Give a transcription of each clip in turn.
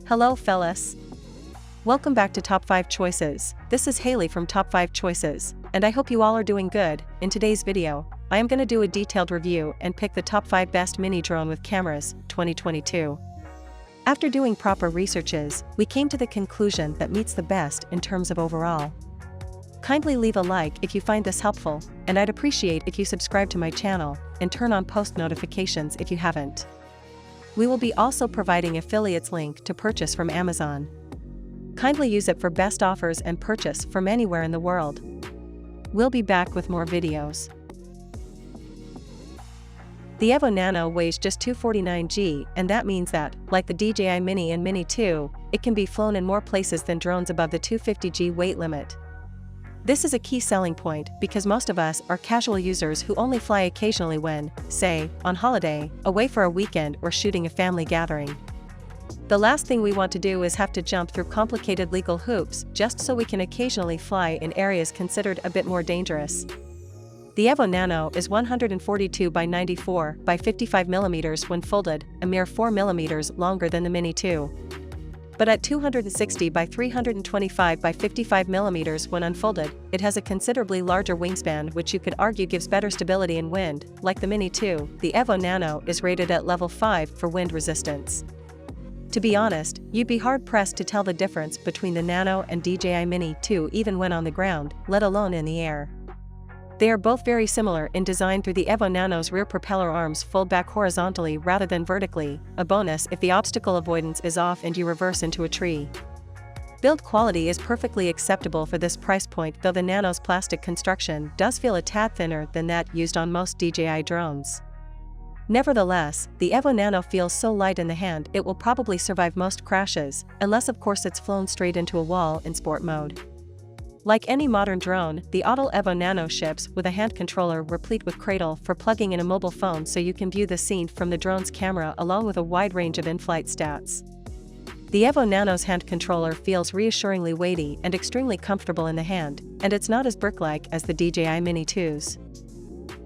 Hello fellas. Welcome back to Top 5 Choices. This is Haley from Top 5 Choices, and I hope you all are doing good. In today's video, I am going to do a detailed review and pick the top 5 best mini drone with cameras, 2022. After doing proper researches, we came to the conclusion that meets the best in terms of overall. Kindly leave a like if you find this helpful, and I'd appreciate if you subscribe to my channel and turn on post notifications if you haven't. We will be also providing affiliates link to purchase from Amazon. Kindly use it for best offers and purchase from anywhere in the world. We'll be back with more videos. The Evo Nano weighs just 249 g, and that means that, like the DJI Mini and Mini 2, it can be flown in more places than drones above the 250 g weight limit. This is a key selling point because most of us are casual users who only fly occasionally when, say, on holiday, away for a weekend or shooting a family gathering. The last thing we want to do is have to jump through complicated legal hoops just so we can occasionally fly in areas considered a bit more dangerous. The Evo Nano is 142 by 94 by 55 mm when folded, a mere 4 mm longer than the Mini 2. But at 260 by 325 by 55 mm when unfolded, it has a considerably larger wingspan, which you could argue gives better stability in wind. Like the Mini 2, the Evo Nano is rated at level 5 for wind resistance. To be honest, you'd be hard-pressed to tell the difference between the Nano and DJI Mini 2 even when on the ground, let alone in the air. They are both very similar in design through the Evo Nano's rear propeller arms fold back horizontally rather than vertically, a bonus if the obstacle avoidance is off and you reverse into a tree. Build quality is perfectly acceptable for this price point, though the Nano's plastic construction does feel a tad thinner than that used on most DJI drones. Nevertheless, the Evo Nano feels so light in the hand it will probably survive most crashes, unless of course it's flown straight into a wall in sport mode. Like any modern drone, the Autel Evo Nano ships with a hand controller replete with cradle for plugging in a mobile phone so you can view the scene from the drone's camera along with a wide range of in-flight stats. The Evo Nano's hand controller feels reassuringly weighty and extremely comfortable in the hand, and it's not as brick-like as the DJI Mini 2's.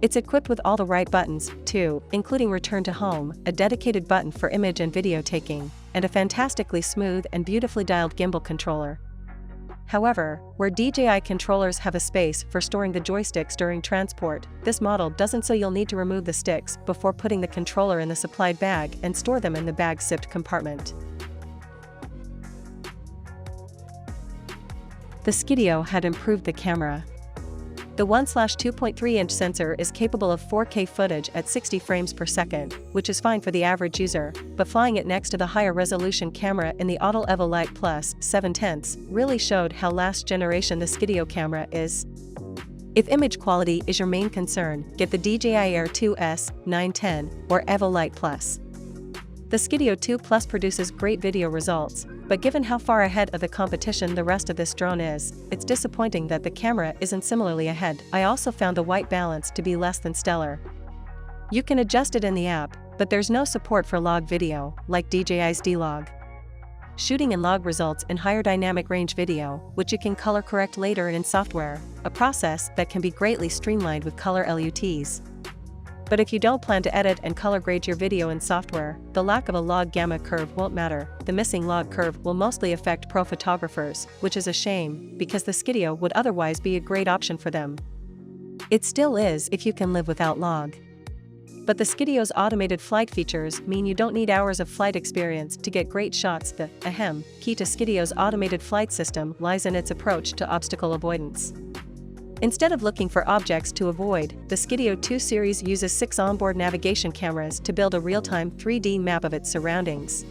It's equipped with all the right buttons, too, including Return to Home, a dedicated button for image and video taking, and a fantastically smooth and beautifully dialed gimbal controller. However, where DJI controllers have a space for storing the joysticks during transport, this model doesn't, so you'll need to remove the sticks before putting the controller in the supplied bag and store them in the bag's zipped compartment. The Skydio had improved the camera. The 1/2.3-inch sensor is capable of 4K footage at 60 frames per second, which is fine for the average user, but flying it next to the higher resolution camera in the Autel Evo Lite Plus 7/10 really showed how last generation the Skydio camera is. If image quality is your main concern, get the DJI Air 2S 910 or Evo Lite Plus. The Skydio 2 Plus produces great video results, but given how far ahead of the competition the rest of this drone is, it's disappointing that the camera isn't similarly ahead. I also found the white balance to be less than stellar. You can adjust it in the app, but there's no support for log video, like DJI's D-Log. Shooting in log results in higher dynamic range video, which you can color correct later in software, a process that can be greatly streamlined with color LUTs. But if you don't plan to edit and color grade your video in software, the lack of a log gamma curve won't matter. The missing log curve will mostly affect pro photographers, which is a shame, because the Skydio would otherwise be a great option for them. It still is if you can live without log. But the Skydio's automated flight features mean you don't need hours of flight experience to get great shots. The key to Skydio's automated flight system lies in its approach to obstacle avoidance. Instead of looking for objects to avoid, the Skydio 2 series uses 6 onboard navigation cameras to build a real-time 3D map of its surroundings.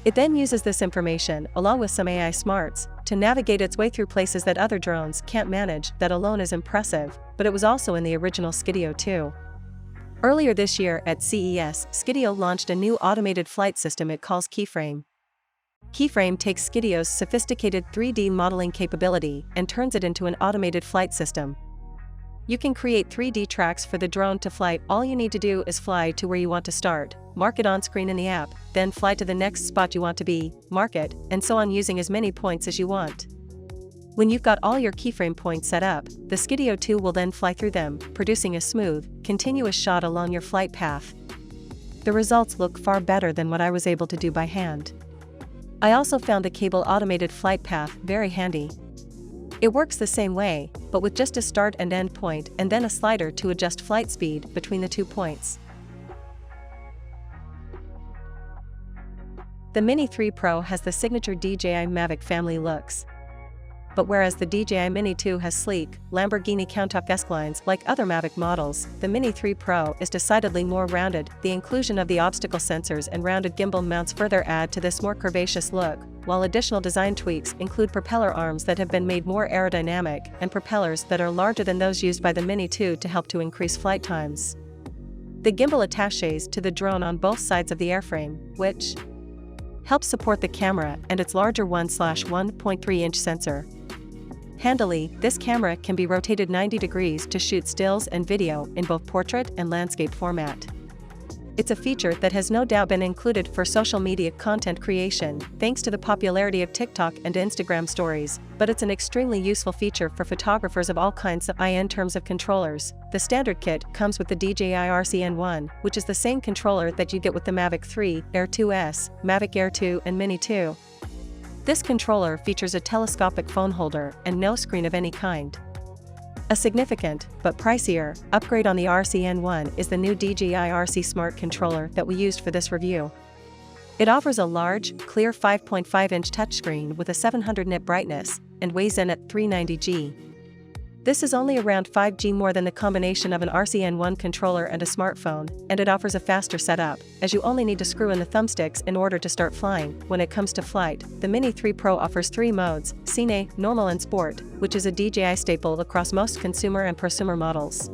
It then uses this information, along with some AI smarts, to navigate its way through places that other drones can't manage. That alone is impressive, but it was also in the original Skydio 2. Earlier this year at CES, Skydio launched a new automated flight system it calls Keyframe. Keyframe takes Skydio's sophisticated 3D modeling capability and turns it into an automated flight system. You can create 3D tracks for the drone to fly. All you need to do is fly to where you want to start, mark it on screen in the app, then fly to the next spot you want to be, mark it, and so on, using as many points as you want. When you've got all your keyframe points set up, the Skydio 2 will then fly through them, producing a smooth, continuous shot along your flight path. The results look far better than what I was able to do by hand. I also found the cable automated flight path very handy. It works the same way, but with just a start and end point and then a slider to adjust flight speed between the 2 points. The Mini 3 Pro has the signature DJI Mavic family looks. But whereas the DJI Mini 2 has sleek, Lamborghini Countach-esque lines like other Mavic models, the Mini 3 Pro is decidedly more rounded. The inclusion of the obstacle sensors and rounded gimbal mounts further add to this more curvaceous look, while additional design tweaks include propeller arms that have been made more aerodynamic and propellers that are larger than those used by the Mini 2 to help to increase flight times. The gimbal attaches to the drone on both sides of the airframe, which helps support the camera and its larger 1/1.3-inch sensor. Handily, this camera can be rotated 90 degrees to shoot stills and video in both portrait and landscape format. It's a feature that has no doubt been included for social media content creation, thanks to the popularity of TikTok and Instagram stories, but it's an extremely useful feature for photographers of all kinds. In terms of controllers, the standard kit comes with the DJI RCN1, which is the same controller that you get with the Mavic 3, Air 2S, Mavic Air 2 and Mini 2. This controller features a telescopic phone holder and no screen of any kind. A significant, but pricier, upgrade on the RCN1 is the new DJI RC Smart controller that we used for this review. It offers a large, clear 5.5-inch touchscreen with a 700 nit brightness, and weighs in at 390 g. This is only around 5G more than the combination of an RCN1 controller and a smartphone, and it offers a faster setup, as you only need to screw in the thumbsticks in order to start flying. When it comes to flight, the Mini 3 Pro offers 3 modes: Cine, Normal and Sport, which is a DJI staple across most consumer and prosumer models.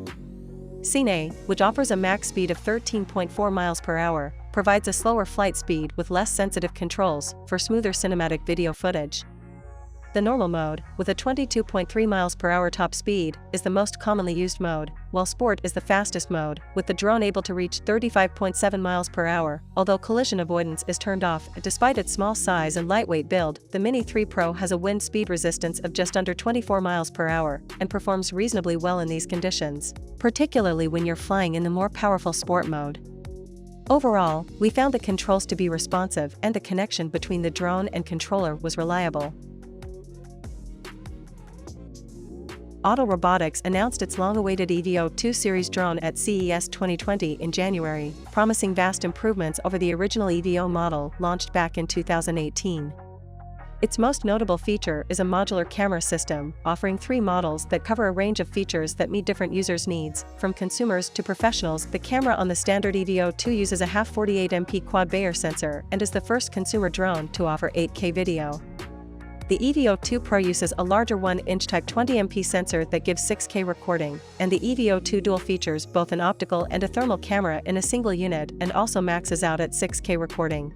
Cine, which offers a max speed of 13.4 miles per hour, provides a slower flight speed with less sensitive controls for smoother cinematic video footage. The normal mode, with a 22.3 miles per hour top speed, is the most commonly used mode, while Sport is the fastest mode, with the drone able to reach 35.7 miles per hour, although collision avoidance is turned off. Despite its small size and lightweight build, the Mini 3 Pro has a wind speed resistance of just under 24 miles per hour, and performs reasonably well in these conditions, particularly when you're flying in the more powerful Sport mode. Overall, we found the controls to be responsive and the connection between the drone and controller was reliable. Auto Robotics announced its long-awaited EVO-2 series drone at CES 2020 in January, promising vast improvements over the original EVO model launched back in 2018. Its most notable feature is a modular camera system, offering 3 models that cover a range of features that meet different users' needs, from consumers to professionals. The camera on the standard EVO-2 uses a half 48MP quad Bayer sensor and is the first consumer drone to offer 8K video. The EVO-2 Pro uses a larger 1-inch Type 20MP sensor that gives 6K recording, and the EVO-2 Dual features both an optical and a thermal camera in a single unit and also maxes out at 6K recording.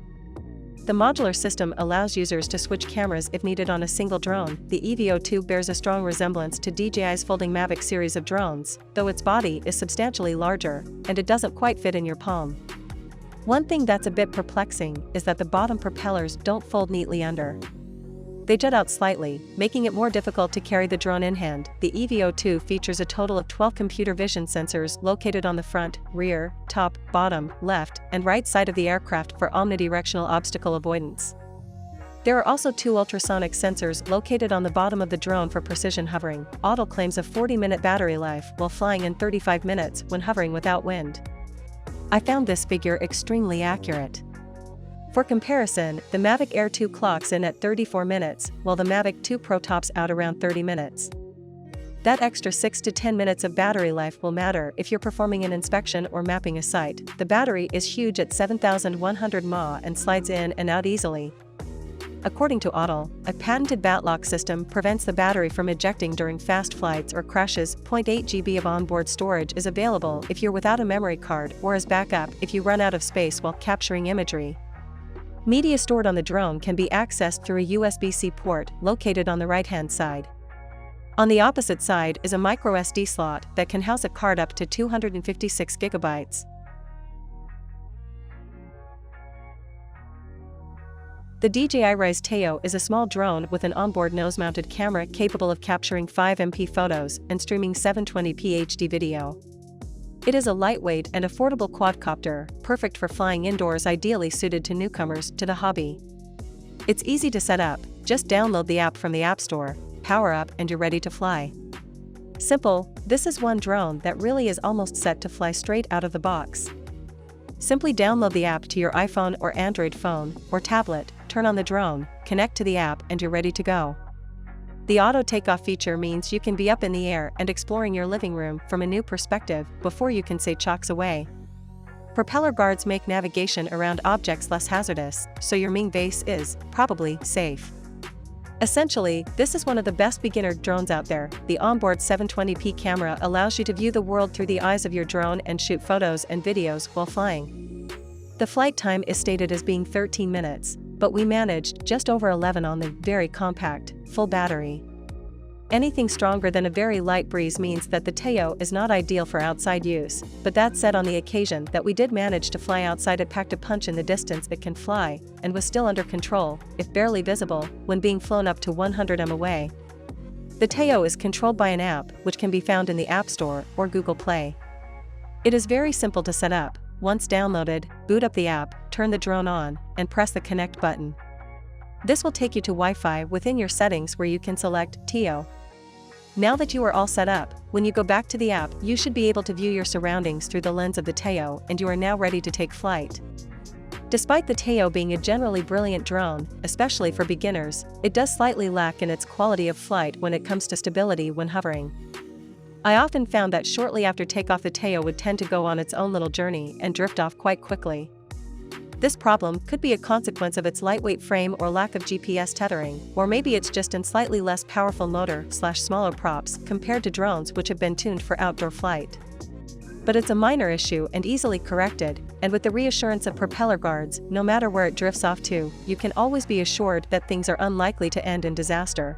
The modular system allows users to switch cameras if needed on a single drone. The EVO-2 bears a strong resemblance to DJI's folding Mavic series of drones, though its body is substantially larger, and it doesn't quite fit in your palm. One thing that's a bit perplexing is that the bottom propellers don't fold neatly under. They jut out slightly, making it more difficult to carry the drone in hand. The EVO-2 features a total of 12 computer vision sensors located on the front, rear, top, bottom, left, and right side of the aircraft for omnidirectional obstacle avoidance. There are also 2 ultrasonic sensors located on the bottom of the drone for precision hovering. Auto claims a 40-minute battery life while flying in 35 minutes when hovering without wind. I found this figure extremely accurate. For comparison, the Mavic Air 2 clocks in at 34 minutes, while the Mavic 2 Pro tops out around 30 minutes. That extra 6 to 10 minutes of battery life will matter if you're performing an inspection or mapping a site. The battery is huge at 7,100 mAh and slides in and out easily. According to Autel, a patented Batlock system prevents the battery from ejecting during fast flights or crashes. 0.8 GB of onboard storage is available if you're without a memory card or as backup if you run out of space while capturing imagery. Media stored on the drone can be accessed through a USB-C port located on the right-hand side. On the opposite side is a microSD slot that can house a card up to 256 GB. The DJI Rise Teo is a small drone with an onboard nose-mounted camera capable of capturing 5MP photos and streaming 720p HD video. It is a lightweight and affordable quadcopter, perfect for flying indoors, ideally suited to newcomers to the hobby. It's easy to set up, just download the app from the App Store, power up, and you're ready to fly. Simple, this is one drone that really is almost set to fly straight out of the box. Simply download the app to your iPhone or Android phone or tablet, turn on the drone, connect to the app, and you're ready to go. The auto takeoff feature means you can be up in the air and exploring your living room from a new perspective before you can say chocks away. Propeller guards make navigation around objects less hazardous, so your main base is, probably, safe. Essentially, this is one of the best beginner drones out there. The onboard 720p camera allows you to view the world through the eyes of your drone and shoot photos and videos while flying. The flight time is stated as being 13 minutes, but we managed just over 11 on the very compact, full battery. Anything stronger than a very light breeze means that the Teo is not ideal for outside use, but that said, on the occasion that we did manage to fly outside, it packed a punch in the distance it can fly, and was still under control, if barely visible, when being flown up to 100 m away. The Teo is controlled by an app which can be found in the App Store or Google Play. It is very simple to set up. Once downloaded, boot up the app, turn the drone on, and press the connect button. This will take you to Wi-Fi within your settings where you can select Teo. Now that you are all set up, when you go back to the app, you should be able to view your surroundings through the lens of the Teo, and you are now ready to take flight. Despite the Teo being a generally brilliant drone, especially for beginners, it does slightly lack in its quality of flight when it comes to stability when hovering. I often found that shortly after takeoff the Teo would tend to go on its own little journey and drift off quite quickly. This problem could be a consequence of its lightweight frame or lack of GPS tethering, or maybe it's just in slightly less powerful motor/smaller props compared to drones which have been tuned for outdoor flight. But it's a minor issue and easily corrected, and with the reassurance of propeller guards, no matter where it drifts off to, you can always be assured that things are unlikely to end in disaster.